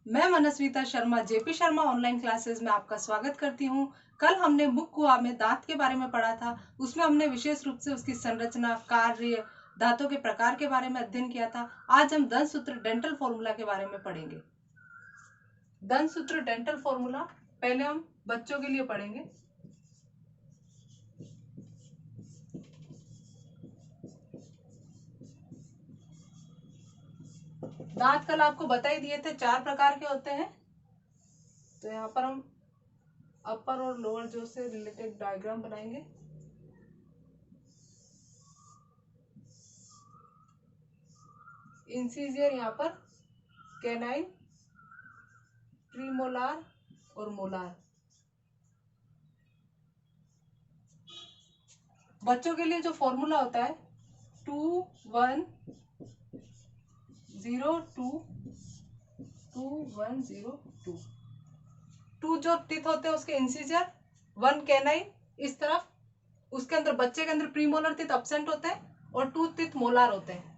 मैं Manasvita Sharma JP Sharma online classes में आपका स्वागत करती हूं। कल हमने मुख गुहा में दांत के बारे में पढ़ा था। उसमें हमने विशेष रूप से उसकी संरचना, कार्य, दांतों के प्रकार के बारे में अध्ययन किया था। आज हम दंत सूत्र डेंटल फॉर्मूला के बारे में पढ़ेंगे। दंत सूत्र डेंटल फॉर्मूला पहले हम बच्चों के लिए पढ़ेंगे। दांत कल आपको बता ही दिए थे 4 प्रकार के होते हैं। तो यहाँ पर हम अपर और लोअर जो से रिलेटेड डायग्राम बनाएंगे। इंसीजर यहाँ पर, कैनाइन, प्रीमोलार और मोलार। बच्चों के लिए जो फॉर्मूला होता है 2 1 0 2 2 1 0 2। 2 जो टीथ होते हैं उसके इंसीजर, 1 कैनाइन इस तरफ, उसके अंदर बच्चे के अंदर प्रीमोलर टीथ एब्सेंट होते हैं और 2 टीथ मोलार होते हैं।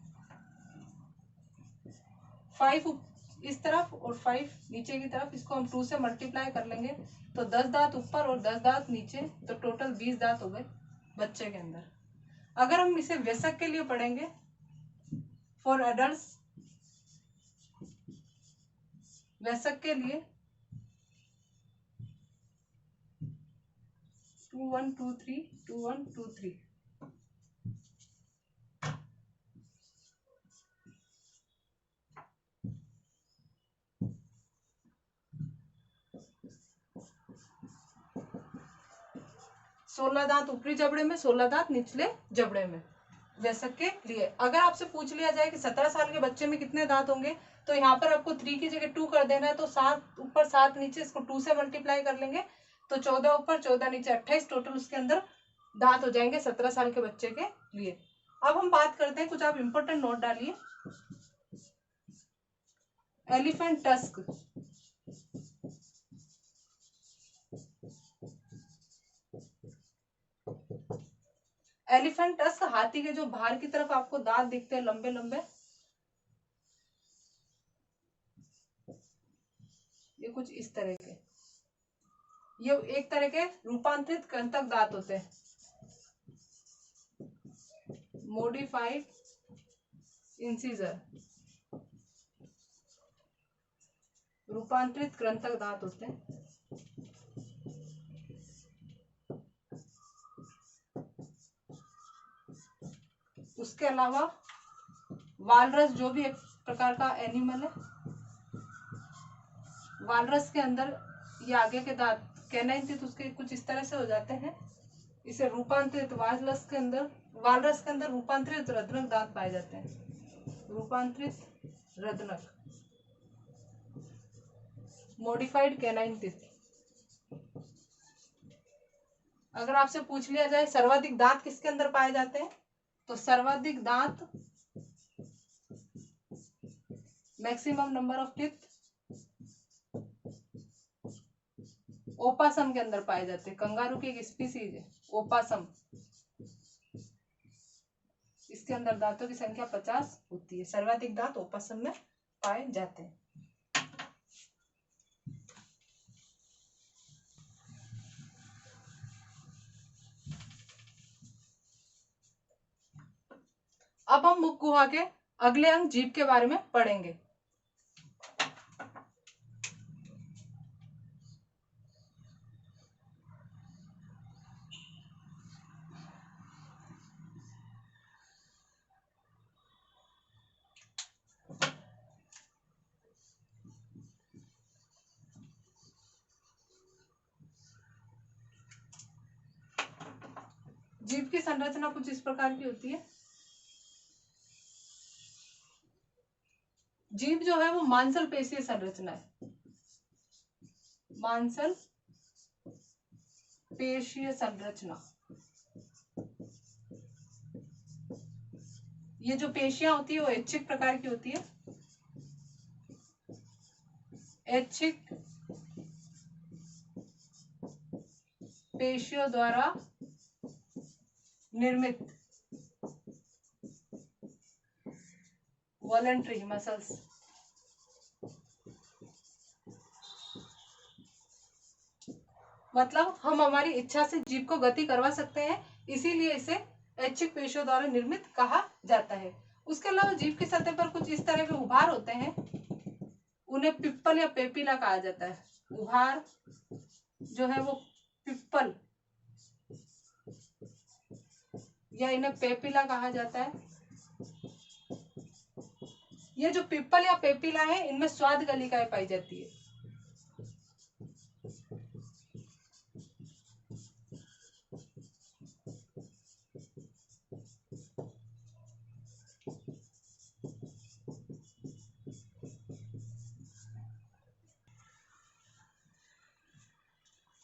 5 इस तरफ और 5 नीचे की तरफ। इसको हम 2 से मल्टीप्लाई कर लेंगे तो 10 दांत ऊपर और 10 दांत नीचे, तो टोटल 20 दांत हो गए बच्चे के अंदर। अगर हम इसे वयस्क के लिए पढ़ेंगे, फॉर एडल्ट्स, वयस्क के लिए 2 1 2 3 2 1 2 3। सोलह दांत ऊपरी जबड़े में, 16 दांत निचले जबड़े में वयस्क के लिए। अगर आपसे पूछ लिया जाए कि 17 साल के बच्चे में कितने दांत होंगे, तो यहाँ पर आपको 3 की जगह 2 कर देना है। तो 7 ऊपर 7 नीचे, इसको 2 से मल्टीप्लाई कर लेंगे तो 14 ऊपर 14 नीचे 28 टोटल उसके अंदर दांत हो जाएंगे 17 साल के बच्चे के लिए। अब हम बात करते हैं, कुछ आप इंपॉर्टेंट नोट डालिए। एलिफेंट टस्क, एलिफेंट टस्क हाथी के जो बाहर की तरफ आपको दांत दिखते हैं लंबे लंबे, ये कुछ इस तरह के, ये एक तरह के रूपांतरित कृंतक दांत होते हैं, मॉडिफाइड इंसीजर, रूपांतरित कृंतक दांत होते हैं। उसके अलावा वालरस जो भी एक प्रकार का एनिमल है, वालरस के अंदर ये आगे के दांत कैनाइन टीथ उसके कुछ इस तरह से हो जाते हैं। इसे रूपांतरित, वालरस के अंदर रूपांतरित रत्नक दांत पाए जाते हैं, रूपांतरित रत्नक, मॉडिफाइड कैनाइन टीथ। अगर आपसे पूछ लिया जाए सर्वाधिक दांत किसके अंदर पाए जाते हैं, तो सर्वाधिक दांत, मैक्सिमम नंबर ऑफ टीथ, ओपासम के अंदर पाए जाते हैं। कंगारू की एक स्पीसीज है ओपासम, इसके अंदर दांतों की संख्या 50 होती है। सर्वाधिक दांत ओपासम में पाए जाते हैं। अब हम मुख गुहा के अगले अंग जीभ के बारे में पढ़ेंगे। जीभ की संरचना कुछ इस प्रकार की होती है। जीभ जो है वो मांसल पेशीय संरचना है, मांसल पेशीय संरचना। ये जो पेशियां होती है वो ऐच्छिक प्रकार की होती है, ऐच्छिक पेशियों द्वारा निर्मित, वॉलंटरी मसल्स। मतलब हम हमारी इच्छा से जीभ को गति करवा सकते हैं, इसीलिए इसे ऐच्छिक पेशियों द्वारा निर्मित कहा जाता है। उसके अलावा जीभ की सतह पर कुछ इस तरह के उभार होते हैं, उन्हें पिप्पल या पेपिला कहा जाता है। उभार जो है वो पिप्पल या इन्हें पेपिला कहा जाता है। ये जो पिप्पल या पेपिला है, इनमें स्वाद गलिकाएं पाई जाती है।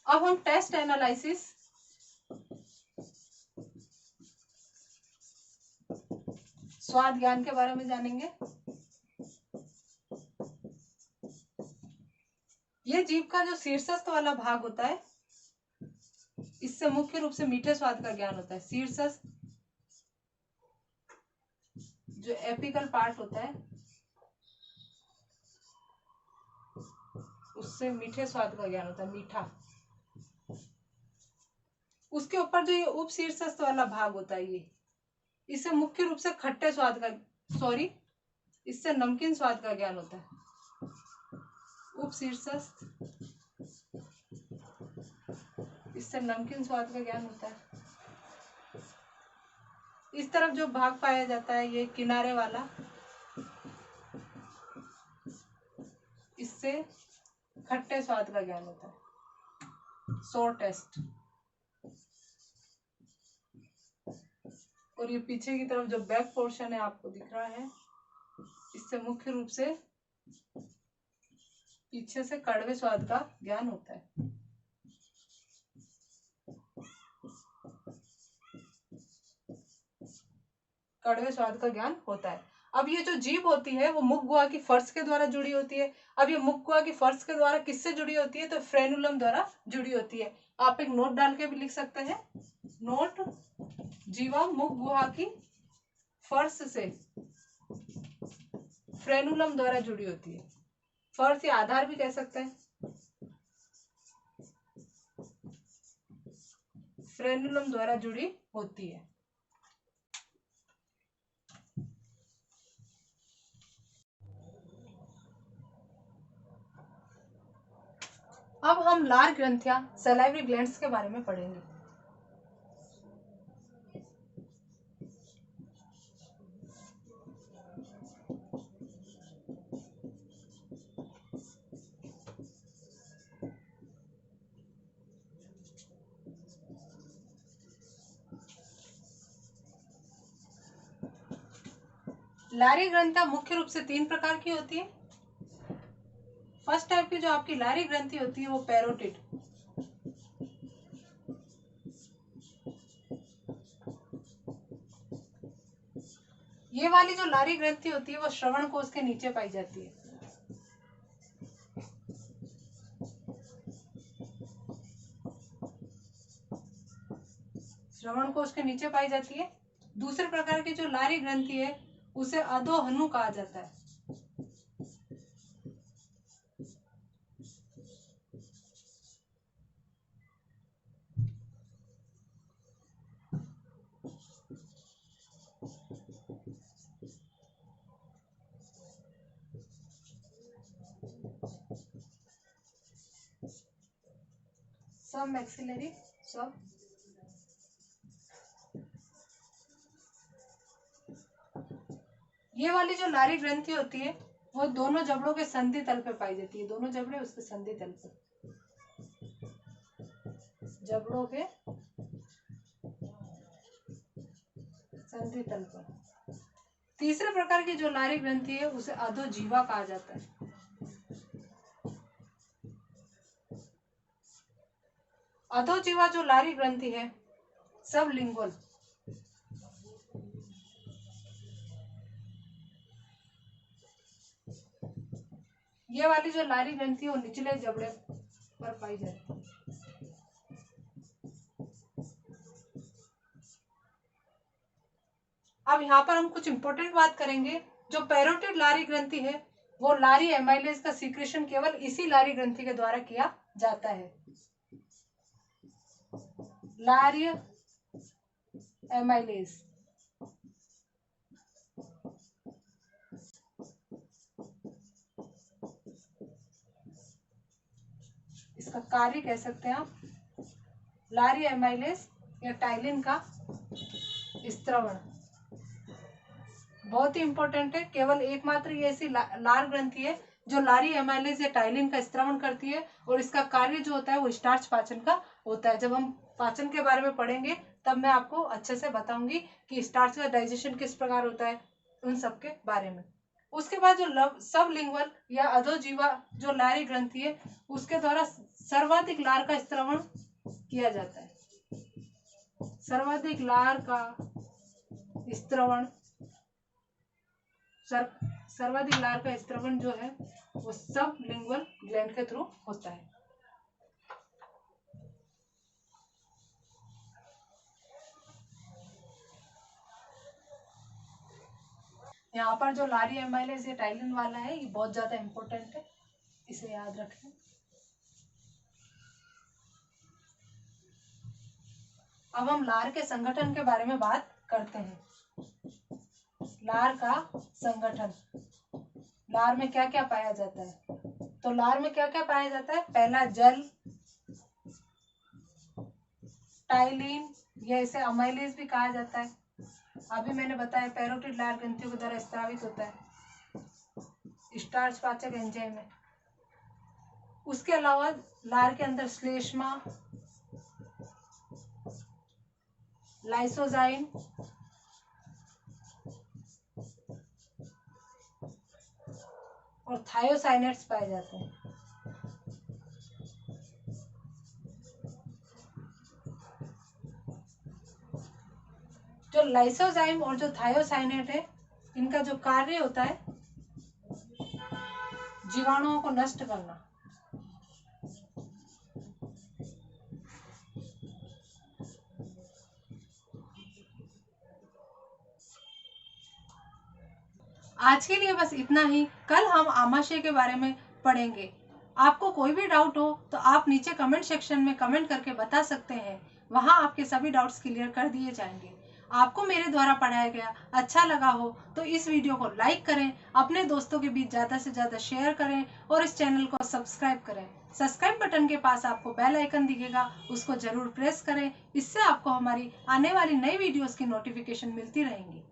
अब हम टेस्ट एनालिसिस स्वाद ज्ञान के बारे में जानेंगे। ये जीभ का जो शीर्षस्थ वाला भाग होता है, इससे मुख्य रूप से मीठे स्वाद का ज्ञान होता है। शीर्षस्थ जो एपिकल पार्ट होता है, उससे मीठे स्वाद का ज्ञान होता है, मीठा। उसके ऊपर जो ये उप शीर्षस्थ वाला भाग होता है, ये इससे मुख्य रूप से खट्टे स्वाद का इससे नमकीन स्वाद का ज्ञान होता है। उप शीर्षस्थ, इससे नमकीन स्वाद का ज्ञान होता है। इस तरफ जो भाग पाया जाता है, ये किनारे वाला, इससे खट्टे स्वाद का ज्ञान होता है, सोर टेस्ट। और ये पीछे की तरफ जो बैक पोर्शन है आपको दिख रहा है, इससे मुख्य रूप से पीछे से कड़वे स्वाद का ज्ञान होता है। कड़वे स्वाद का ज्ञान होता है। अब ये जो जीभ होती है वो मुख गुहा की फर्श के द्वारा जुड़ी होती है। अब ये मुख गुहा की फर्श के द्वारा किससे जुड़ी होती है? तो फ्रेनुलम द्वारा जुड़ी होती है। आप एक नोट डाल के भी लिख सकते हैं, नोट, जीवा मुख गुहा की फर्श से फ्रेनुलम द्वारा जुड़ी होती है। फर्श या आधार भी कह सकते हैं। फ्रेनुलम द्वारा जुड़ी होती है। अब हम लार ग्रंथियां, सलाइवरी ग्लैंड्स के बारे में पढ़ेंगे। लारी ग्रंथियां मुख्य रूप से 3 प्रकार की होती है। फर्स्ट टाइप की जो आपकी लारी ग्रंथि होती है वो पैरोटिड। ये वाली जो लारी ग्रंथि होती है वो श्रवण कोश के नीचे पाई जाती है। श्रवण कोश के नीचे पाई जाती है। दूसरे प्रकार की जो लारी ग्रंथि है उसे अधोहनु कहा जाता है। सब मैक्सिलरी, सब ये वाली जो लारी ग्रंथि होती है वो दोनों जबड़ों के संधि तल पे पाई जाती है। दोनों जबड़े उसके संधि तल पे, जबड़ों के संधि तल पर। तीसरे प्रकार की जो लारी ग्रंथि है उसे अधोजीवा कहा जाता है। अधोजीवा जो लारी ग्रंथि है, सब लिंगुअल, ये वाली जो लारी ग्रंथि है वो निचले जबड़े पर पाई जाती है। अब यहाँ पर हम कुछ इंपॉर्टेंट बात करेंगे। जो पैरोटिड लारी ग्रंथि है वो लारी एमाइलेज का सीक्रेशन केवल इसी लारी ग्रंथि के द्वारा किया जाता है। लार्य एमाइलेज। इसका कार्य कह सकते हैं आप लार्य एमाइलेज या टाइलिन का स्त्रवण। बहुत ही इंपॉर्टेंट है। केवल एकमात्र ये ऐसी लार ग्रंथि है जो लारी एमाइलेज या टाइलिन का स्त्रवण करती है, और इसका कार्य जो होता है वो स्टार्च पाचन का होता है। जब हम पाचन के बारे में पढ़ेंगे तब मैं आपको अच्छे से बताऊंगी कि स्टार्च का डाइजेशन किस प्रकार होता है, उन सब के बारे में। उसके बाद जो सबलिंगुअल या अधोजीवा जो लारी ग्रंथि है, उसके द्वारा सर्वाधिक लार का स्त्रवण किया जाता है। सर्वाधिक लार का स्त्रवण, सर्वाधिक लार का स्त्रवण जो है वो सबलिंगुअल ग्लैंड के थ्रू होता है। यहाँ पर जो लारी एमाइलेज या टाइलिन वाला है ये बहुत ज्यादा इंपॉर्टेंट है, इसे याद रखें। अब हम लार के संगठन के बारे में बात करते हैं। लार का संगठन, लार में क्या क्या पाया जाता है? तो लार में क्या क्या पाया जाता है? पहला जल, टाइलिन या इसे अमाइलेज भी कहा जाता है। अभी मैंने बताया पैरोटिड लार ग्रंथियों के द्वारा स्रावित होता है, स्टार्च पाचक एंजाइम है। उसके अलावा लार के अंदर श्लेष्मा, लाइसोजाइम और थायोसाइनेट्स पाए जाते हैं। जो लाइसोजाइम और जो थायोसाइनेट है, इनका जो कार्य होता है जीवाणुओं को नष्ट करना। आज के लिए बस इतना ही। कल हम आमाशय के बारे में पढ़ेंगे। आपको कोई भी डाउट हो तो आप नीचे कमेंट सेक्शन में कमेंट करके बता सकते हैं, वहां आपके सभी डाउट्स क्लियर कर दिए जाएंगे। आपको मेरे द्वारा पढ़ाया गया अच्छा लगा हो तो इस वीडियो को लाइक करें, अपने दोस्तों के बीच ज्यादा से ज्यादा शेयर करें और इस चैनल को सब्सक्राइब करें। सब्सक्राइब बटन के पास आपको बेल आइकन दिखेगा, उसको जरूर प्रेस करें। इससे आपको हमारी आने वाली नई वीडियोस की नोटिफिकेशन मिलती रहेंगी।